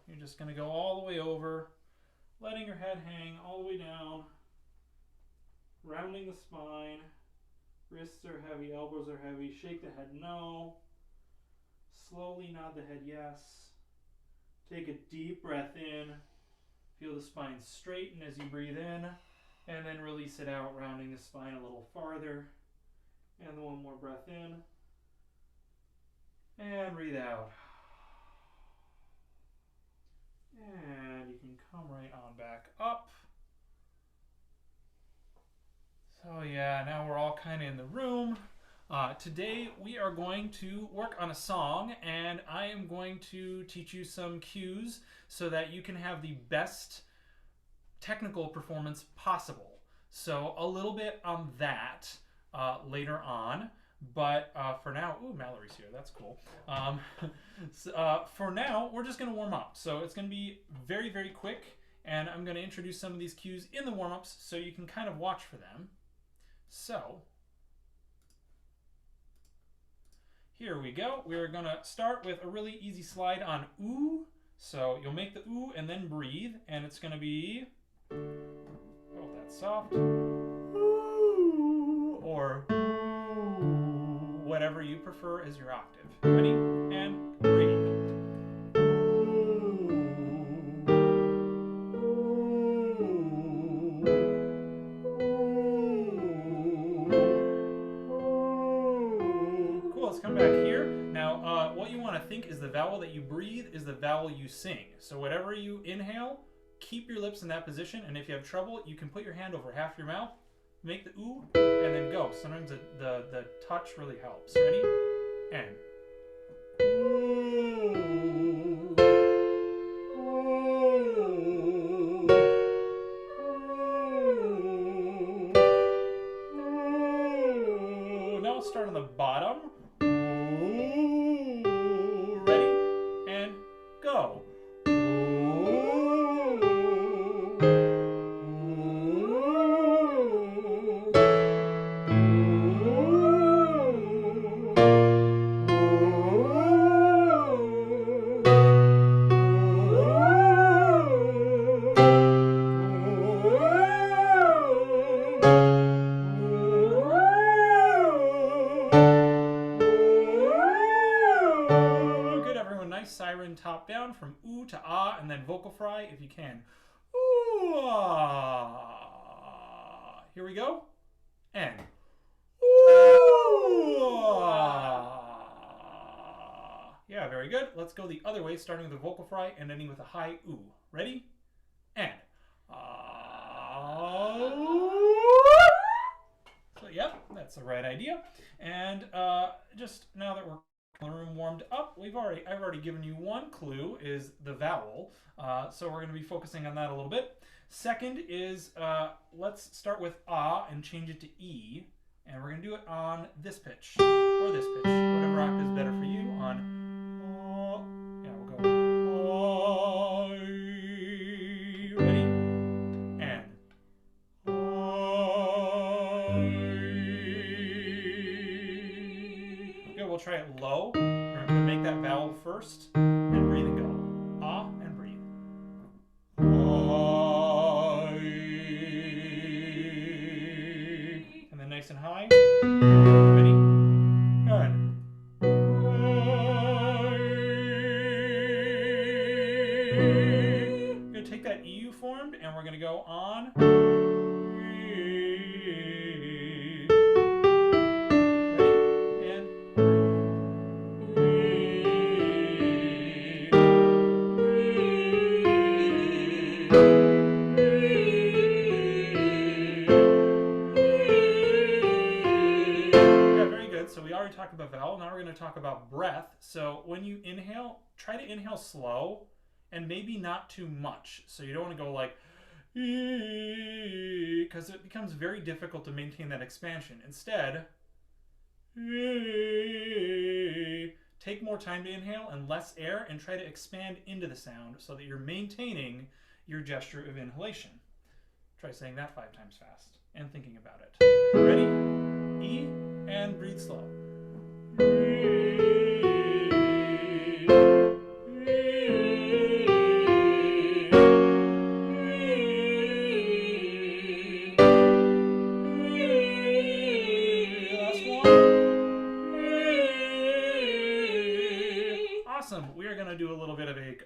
You're just going to go all the way over, letting your head hang all the way down, rounding the spine. Wrists are heavy, elbows are heavy. Shake the head no. Slowly nod the head yes. Take a deep breath in. Feel the spine straighten as you breathe in. And then release it out, rounding the spine a little farther. And then one more breath in. And breathe out. And you can come right on back up. So yeah, now we're all kind of in the room. Today we are going to work on a song, and I am going to teach you some cues so that you can have the best technical performance possible. So a little bit on that later on. But for now, ooh, Mallory's here. That's cool. For now, we're just going to warm up. So it's going to be very, very quick. And I'm going to introduce some of these cues in the warm-ups so you can kind of watch for them. So here we go. We're going to start with a really easy slide on ooh. So you'll make the ooh and then breathe. And it's going to be, oh, that's soft. Ooh, or whatever you prefer as your octave. Ready? And breathe. Cool, let's come back here. Now, what you want to think is the vowel that you breathe is the vowel you sing. So whatever you inhale, keep your lips in that position, and if you have trouble, you can put your hand over half your mouth, make the ooh, and then go. Sometimes the touch really helps. Ready? And. Now we'll start on the bottom. Ready? And go. Siren top down from ooh to ah, and then vocal fry if you can. Ooh ah. Here we go. And ooh ah. Yeah, very good. Let's go the other way, starting with a vocal fry and ending with a high ooh. Ready? And so yep, that's the right idea. And just now that we're the room warmed up, I've already given you one clue is the vowel, so we're going to be focusing on that a little bit. Second is let's start with ah and change it to e, and we're going to do it on this pitch or this pitch, whatever octave is better for you. On yeah, we'll go ready and okay, we'll try it low. Remember to make that vowel first, and breathe and go. Ah, and breathe. And then nice and high. Ready? Good. We're going to take that E you formed, and we're going to go on. So we already talked about vowel. Now we're going to talk about breath. So when you inhale, try to inhale slow and maybe not too much. So you don't want to go like, because it becomes very difficult to maintain that expansion. Instead, take more time to inhale and less air and try to expand into the sound so that you're maintaining your gesture of inhalation. Try saying that 5 times fast and thinking about it. Ready? E and breathe slow.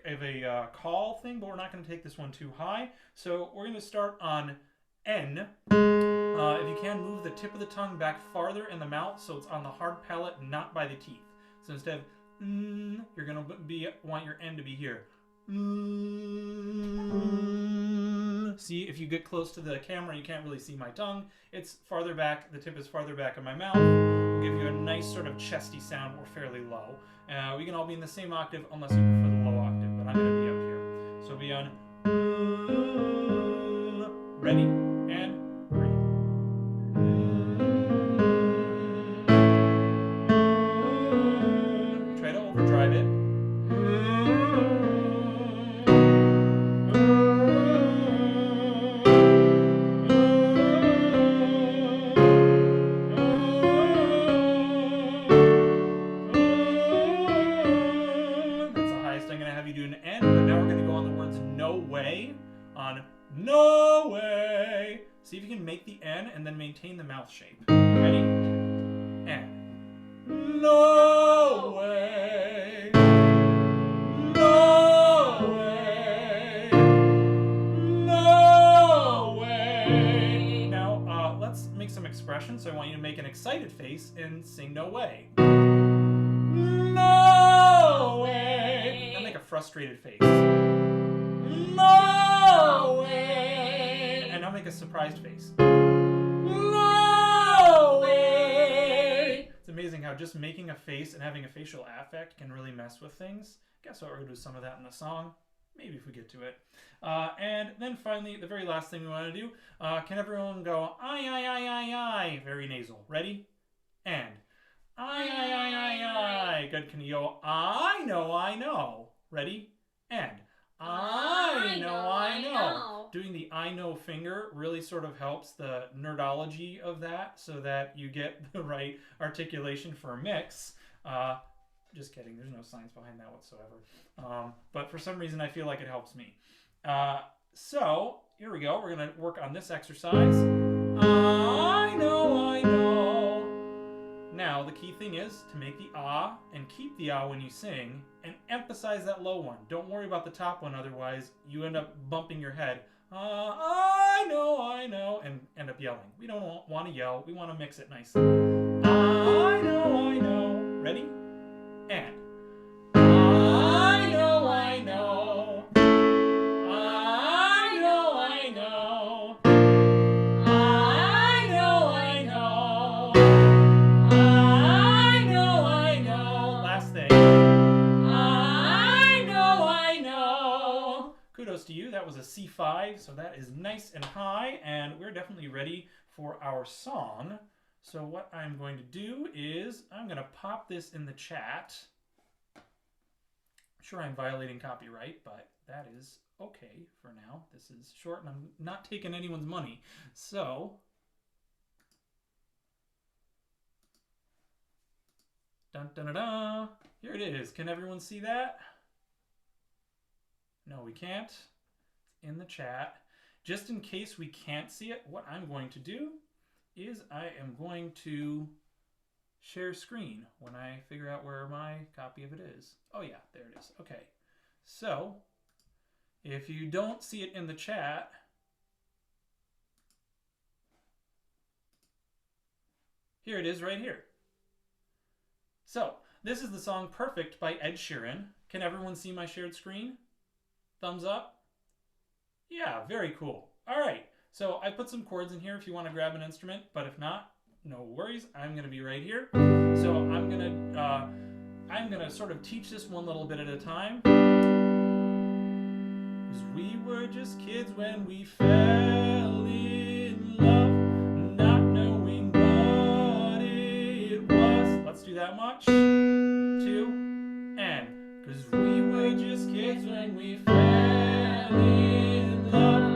of a call thing, but we're not going to take this one too high. So we're going to start on N. If you can, move the tip of the tongue back farther in the mouth so it's on the hard palate, not by the teeth. So instead of you're going to want your N to be here. See, if you get close to the camera, you can't really see my tongue. It's farther back. The tip is farther back in my mouth. It'll give you a nice sort of chesty sound or fairly low. We can all be in the same octave unless you prefer the low octave, but I'm going to be up here. So we'll be on ready and breathe. Try to overdrive it. No way! See if you can make the N and then maintain the mouth shape. Ready? N. No way! No way! No way! Now, let's make some expressions. So I want you to make an excited face and sing no way. No way! Now make a frustrated face. No way! And now make a surprised face. No way! It's amazing how just making a face and having a facial affect can really mess with things. Guess what, we're going to do some of that in the song. Maybe if we get to it. And then finally, the very last thing we want to do, can everyone go, I, I. Very nasal. Ready? And. I. Good. Can you go, I know. Ready? And. I know. Doing the I know finger really sort of helps the nerdology of that so that you get the right articulation for a mix. Just kidding. There's no science behind that whatsoever. But for some reason, I feel like it helps me. So here we go. We're going to work on this exercise. I know. Now, the key thing is to make the ah and keep the ah when you sing and emphasize that low one. Don't worry about the top one, otherwise you end up bumping your head. I know, and end up yelling. We don't want to yell. We want to mix it nicely. I know. Ready? And. I know. I know. Last thing. I know. Kudos to you. That was a C5, so that is nice and high, and we're definitely ready for our song. So what I'm going to do is I'm going to pop this in the chat. I'm sure I'm violating copyright, but that is okay for now. This is short and I'm not taking anyone's money. So dun dun dun dun. Here it is. Can everyone see that? No, we can't. It's in the chat. Just in case we can't see it, what I'm going to do is I am going to share screen when I figure out where my copy of it is. Oh yeah, there it is. Okay. So if you don't see it in the chat, here it is right here. So this is the song Perfect by Ed Sheeran. Can everyone see my shared screen? Thumbs up? Yeah, very cool. All right. So I put some chords in here if you want to grab an instrument, but if not, no worries. I'm going to be right here. So I'm going to sort of teach this one little bit at a time. 'Cause we were just kids when we fell in love, not knowing what it was. Let's do that much. 2 and 'cause we were just kids when we fell in love.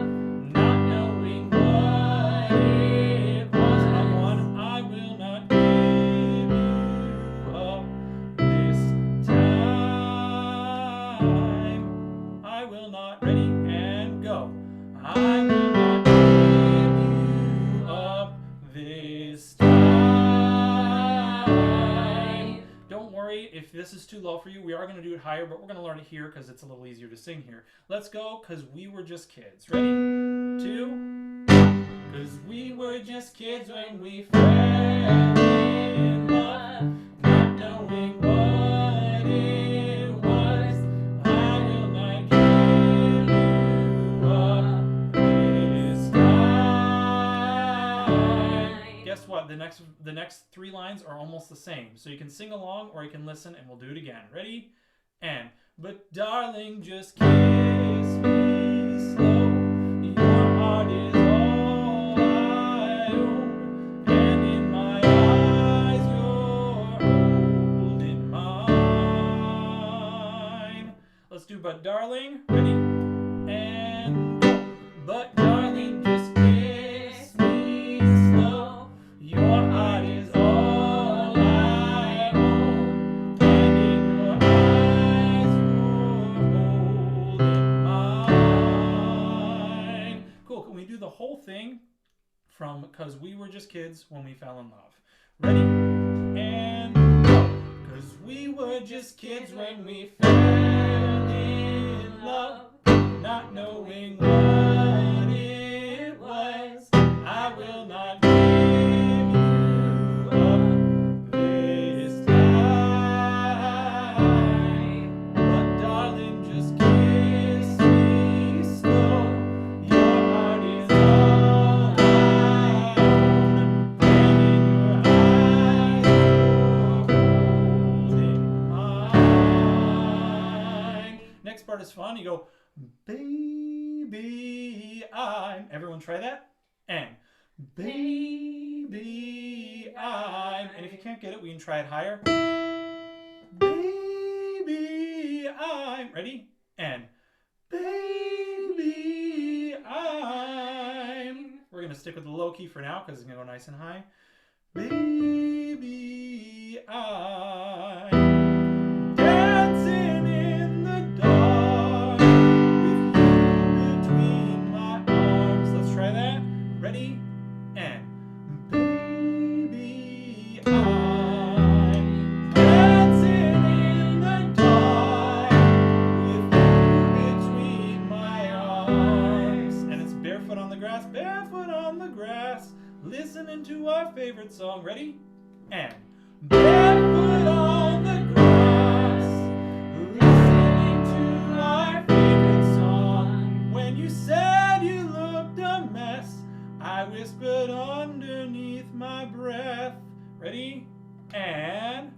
if this is too low for you, we are going to do it higher, but we're going to learn it here because it's a little easier to sing here. Let's go, because we were just kids. Ready? 2. Because we were just kids when we fell in love, not knowing what it was. I will not give you up this time. Guess what? The next 3 lines are almost the same. So you can sing along or you can listen, and we'll do it again. Ready? And, but darling, just kiss me slow. Your heart is all I own, and in my eyes you're holding mine. Let's do but darling. Ready? And go. But darling, just kiss me slow. Your heart is all I own, and in your eyes you're holding mine. Cool. Can we do the whole thing from because we were just kids when we fell in love? Ready? And go. Because we were just kids when we fell in love, not knowing what it was. I will not give you up this time. But darling, just kiss me slow. Your heart is all I own, and in your eyes you're holding mine. Next part is fun. You go, baby, I'm. Everyone try that. And baby, I'm. And if you can't get it, we can try it higher. Baby, I'm. Ready? And baby, I'm. We're going to stick with the low key for now because it's going to go nice and high. Baby, I'm dancing in the dark with you between my arms. Let's try that. Ready? And baby, I'm dancing in the dark with you between my arms. And it's barefoot on the grass, listening to our favorite song. Ready? And barefoot on the grass, listening to our favorite song. When you said you looked a mess, I whispered underneath my breath. Ready? And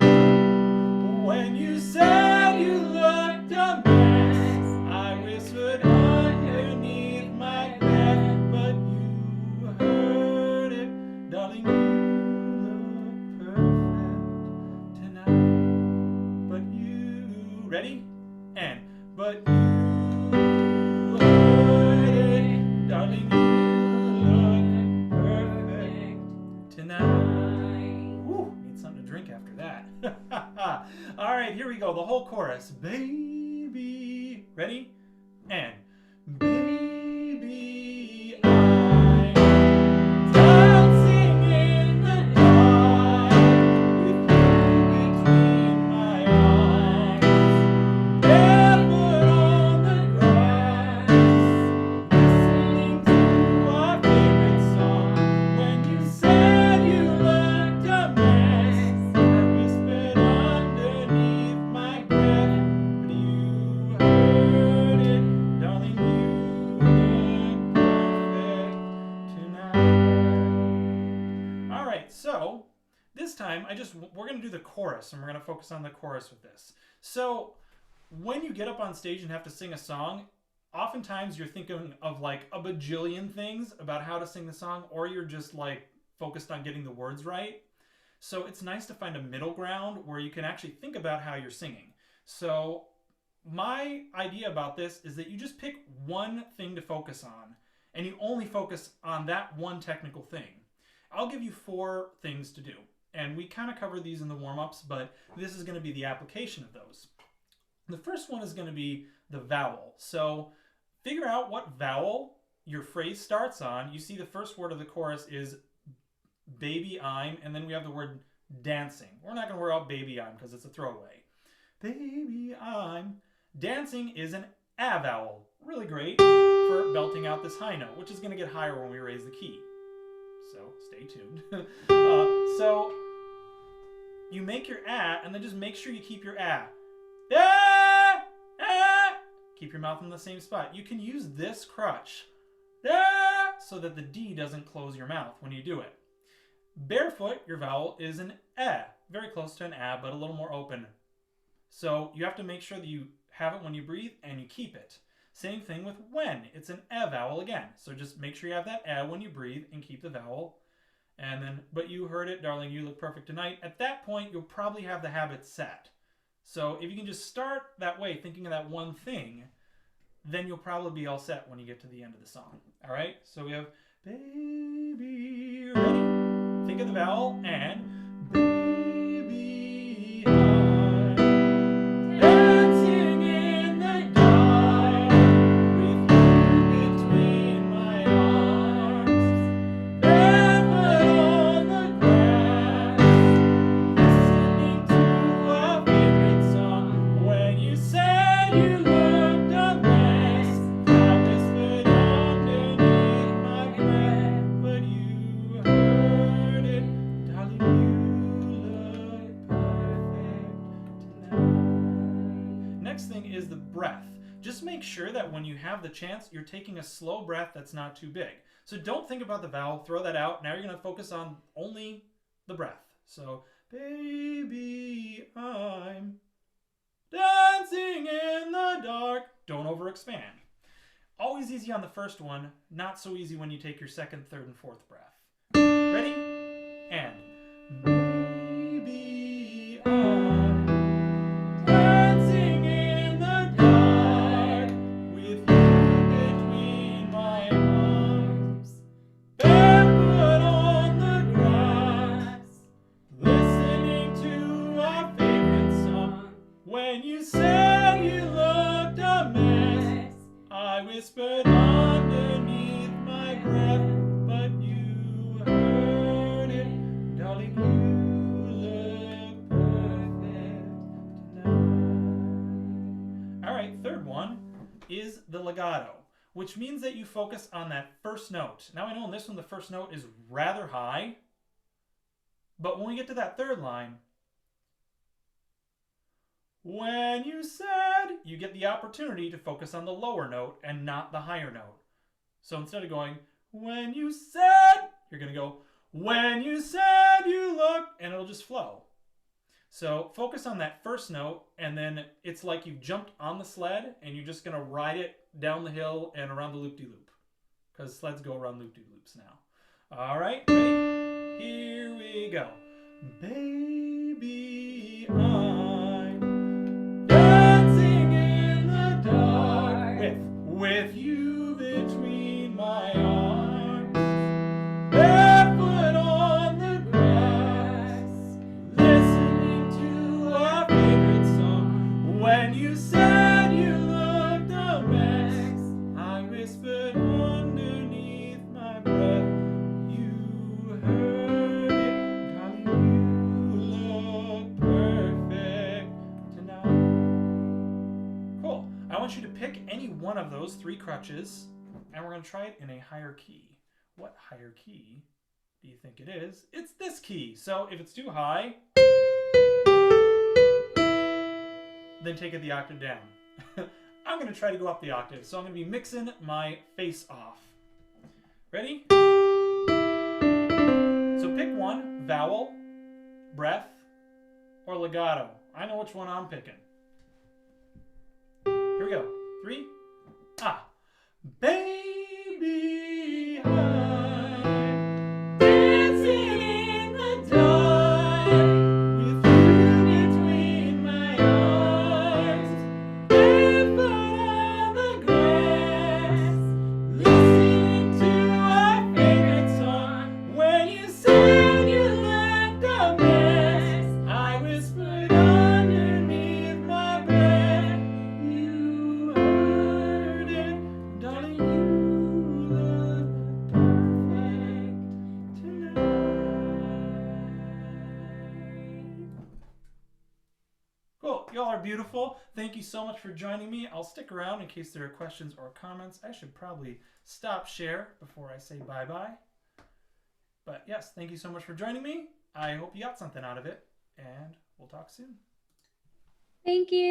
when you said you looked a mess, I whispered underneath my breath. But you heard it, darling, you look perfect tonight. But you, ready? And but you heard it, darling, you look perfect tonight. Woo, need something to drink after that. All right, here we go. The whole chorus. Baby, ready? And baby, I'm dancing in the dark with you between my arms, barefoot on the grass, listening to our favorite song. When you said you looked a mess, I whispered underneath my breath. But you heard it, darling, you look perfect tonight. All right, so this time we're going to do the chorus, and we're going to focus on the chorus with this. So when you get up on stage and have to sing a song, oftentimes you're thinking of like a bajillion things about how to sing the song, or you're just like focused on getting the words right. So it's nice to find a middle ground where you can actually think about how you're singing. So my idea about this is that you just pick one thing to focus on, and you only focus on that one technical thing. I'll give you 4 things to do, and we kind of cover these in the warm-ups, but this is going to be the application of those. The first one is going to be the vowel. So figure out what vowel your phrase starts on. You see the first word of the chorus is baby I'm, and then we have the word dancing. We're not going to worry about baby I'm because it's a throwaway. baby, I'm. Dancing is an A vowel. Really great for belting out this high note, which is going to get higher when we raise the key. So stay tuned. So you make your A, and then just make sure you keep your A. Ah, ah. Keep your mouth in the same spot. You can use this crutch so that the D doesn't close your mouth when you do it. Barefoot, your vowel is an E. Very close to an A, but a little more open. So you have to make sure that you have it when you breathe and you keep it. Same thing with when. It's an E vowel again. So just make sure you have that E when you breathe and keep the vowel. And then, but you heard it, darling, you look perfect tonight. At that point, you'll probably have the habit set. So if you can just start that way, thinking of that one thing, then you'll probably be all set when you get to the end of the song. All right? So we have baby, ready? Think of the vowel and baby, I'm dancing in the dark with you between my arms, barefoot on the grass, listening to our favorite song. When you said you looked a mess, I whispered underneath my breath, but you heard it, darling, you look perfect tonight. Next thing is the breath. Just make sure that when you have the chance, you're taking a slow breath that's not too big. So don't think about the vowel, throw that out. Now you're going to focus on only the breath. So, baby, I'm dancing in the dark. Don't overexpand. Always easy on the first one, not so easy when you take your second, third, and fourth breath. Ready? And baby, I'm dancing in the dark with you between my arms, barefoot on the grass, listening to our favorite song. When you said you looked a mess, I whispered underneath my breath, but you heard it, darling, you look perfect tonight. All right, third one is the legato, which means that you focus on that first note. Now I know in this one the first note is rather high, but when we get to that third line, when you said, you get the opportunity to focus on the lower note and not the higher note. So instead of going, when you said, you're going to go, when you said you looked, and it'll just flow. So focus on that first note, and then it's like you've jumped on the sled, and you're just going to ride it down the hill and around the loop-de-loop. Because sleds go around loop-de-loops now. All right, ready? Here we go. Baby, I'm dancing in the dark with you between my arms, barefoot on the grass, listening to our favorite song. When you said you looked a mess, I whispered underneath my breath, you heard it, darling, you look perfect tonight. Cool. I want you to pick any one of those three crutches, and we're going to try it in a higher key. What higher key do you think it is? It's this key. So if it's too high, then take it the octave down. I'm going to try to go up the octave, so I'm going to be mixing my face off. Ready? So pick one, vowel, breath, or legato. I know which one I'm picking. Here we go. 3. Ah. Baby, I'm dancing in the dark with you between my arms, barefoot on the grass, listening to our favorite song. When you said you looked a mess, I whispered underneath my breath, you heard it, darling, you are beautiful. Thank you so much for joining me. I'll stick around in case there are questions or comments. I should probably stop share before I say bye-bye. But yes, thank you so much for joining me. I hope you got something out of it, and we'll talk soon. Thank you.